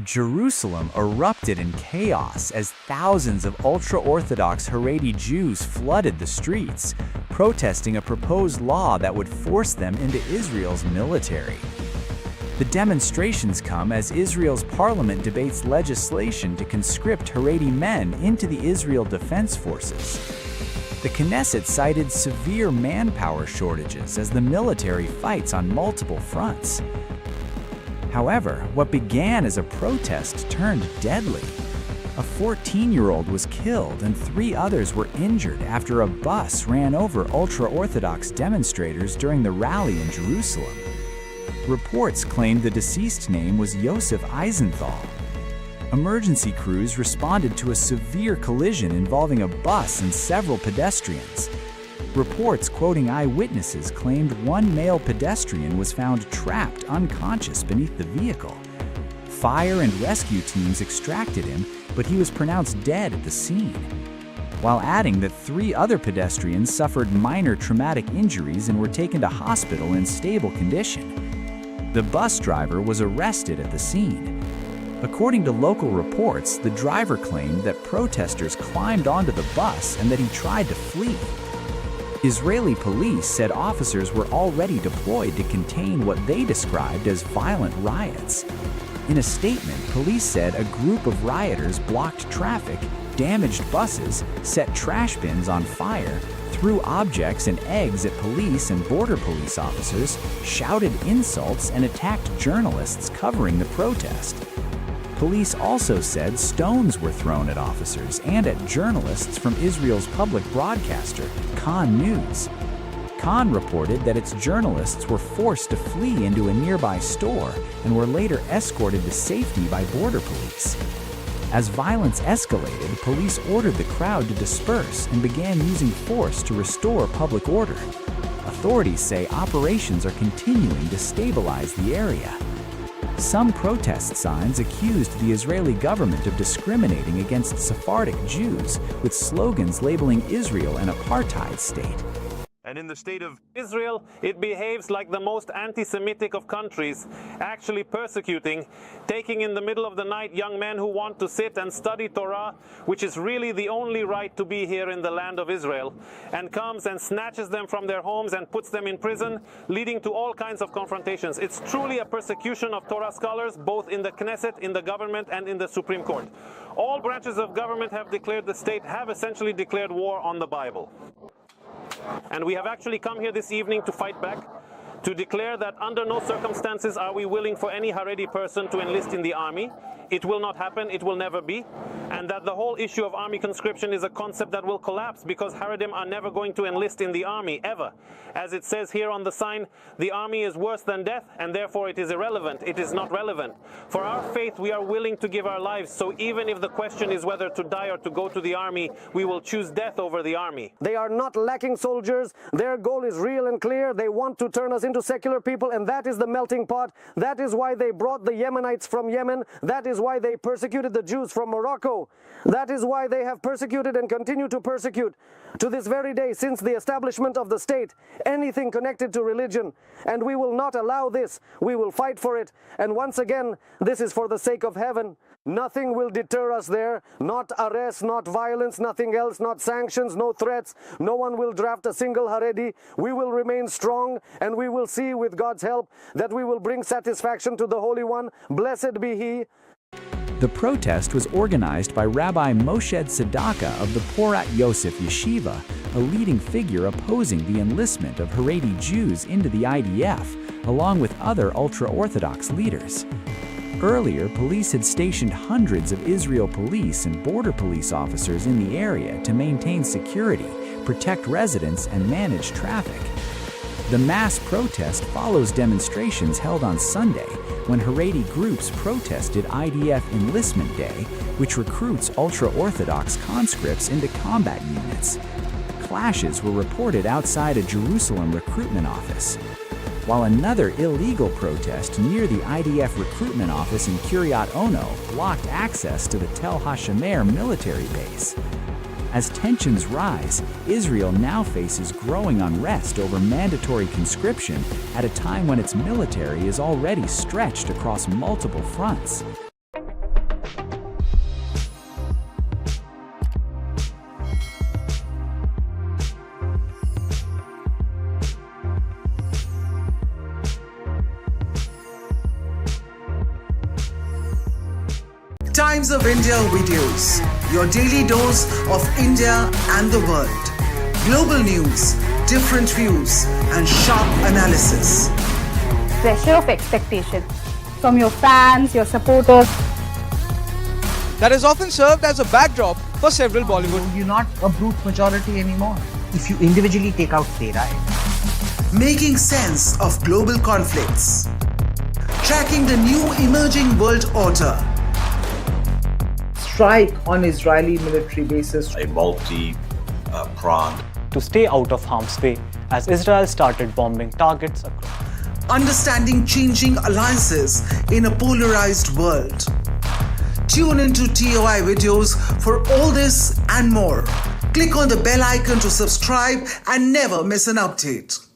Jerusalem erupted in chaos as thousands of ultra-Orthodox Haredi Jews flooded the streets, protesting a proposed law that would force them into Israel's military. The demonstrations come as Israel's parliament debates legislation to conscript Haredi men into the Israel Defense Forces. The Knesset cited severe manpower shortages as the military fights on multiple fronts. However, what began as a protest turned deadly. A 14-year-old was killed and 3 others were injured after a bus ran over ultra-Orthodox demonstrators during the rally in Jerusalem. Reports claimed the deceased name was Yosef Eisenthal. Emergency crews responded to a severe collision involving a bus and several pedestrians. Reports quoting eyewitnesses claimed one male pedestrian was found trapped unconscious beneath the vehicle. Fire and rescue teams extracted him, but he was pronounced dead at the scene, while adding that 3 other pedestrians suffered minor traumatic injuries and were taken to hospital in stable condition. The bus driver was arrested at the scene. According to local reports, the driver claimed that protesters climbed onto the bus and that he tried to flee. Israeli police said officers were already deployed to contain what they described as violent riots. In a statement, police said a group of rioters blocked traffic, damaged buses, set trash bins on fire, threw objects and eggs at police and border police officers, shouted insults, and attacked journalists covering the protest. Police also said stones were thrown at officers and at journalists from Israel's public broadcaster, Kan News. Kan reported that its journalists were forced to flee into a nearby store and were later escorted to safety by border police. As violence escalated, police ordered the crowd to disperse and began using force to restore public order. Authorities say operations are continuing to stabilize the area. Some protest signs accused the Israeli government of discriminating against Sephardic Jews, with slogans labeling Israel an apartheid state. And in the state of Israel, it behaves like the most anti-Semitic of countries, actually persecuting, taking in the middle of the night young men who want to sit and study Torah, which is really the only right to be here in the land of Israel, and comes and snatches them from their homes and puts them in prison, leading to all kinds of confrontations. It's truly a persecution of Torah scholars, both in the Knesset, in the government, and in the Supreme Court. All branches of government have declared the state, have essentially declared war on the Bible. And we have actually come here this evening to fight back, to declare that under no circumstances are we willing for any Haredi person to enlist in the army. It will not happen, it will never be. And that the whole issue of army conscription is a concept that will collapse because Haredim are never going to enlist in the army, ever. As it says here on the sign, the army is worse than death and therefore it is irrelevant, it is not relevant. For our faith, we are willing to give our lives, so even if the question is whether to die or to go to the army, we will choose death over the army. They are not lacking soldiers, their goal is real and clear, they want to turn us into secular people, and that is the melting pot. That is why they brought the Yemenites from Yemen, that is why they persecuted the Jews from Morocco. That is why they have persecuted and continue to persecute to this very day, since the establishment of the state, anything connected to religion. And we will not allow this. We will fight for it. And once again, this is for the sake of heaven. Nothing will deter us there. Not arrest, not violence, nothing else, not sanctions, no threats. No one will draft a single Haredi. We will remain strong, and we will see with God's help that we will bring satisfaction to the Holy One. Blessed be He. The protest was organized by Rabbi Moshe Tzedakah of the Porat Yosef Yeshiva, a leading figure opposing the enlistment of Haredi Jews into the IDF, along with other ultra-Orthodox leaders. Earlier, police had stationed hundreds of Israel police and border police officers in the area to maintain security, protect residents, and manage traffic. The mass protest follows demonstrations held on Sunday when Haredi groups protested IDF Enlistment Day, which recruits ultra-Orthodox conscripts into combat units. Clashes were reported outside a Jerusalem recruitment office, while another illegal protest near the IDF recruitment office in Kiryat Ono blocked access to the Tel HaShomer military base. As tensions rise, Israel now faces growing unrest over mandatory conscription at a time when its military is already stretched across multiple fronts. Times of India videos, your daily dose of India and the world. Global news, different views, and sharp analysis. Pressure of expectation from your fans, your supporters. That is often served as a backdrop for several Bollywood. You're not a brute majority anymore. If you individually take out Tera, Making sense of global conflicts. Tracking the new emerging world order. strike on Israeli military bases. A multi-pronged to stay out of harm's way as Israel started bombing targets across. Understanding changing alliances in a polarized world. Tune into TOI videos for all this and more. Click on the bell icon to subscribe and never miss an update.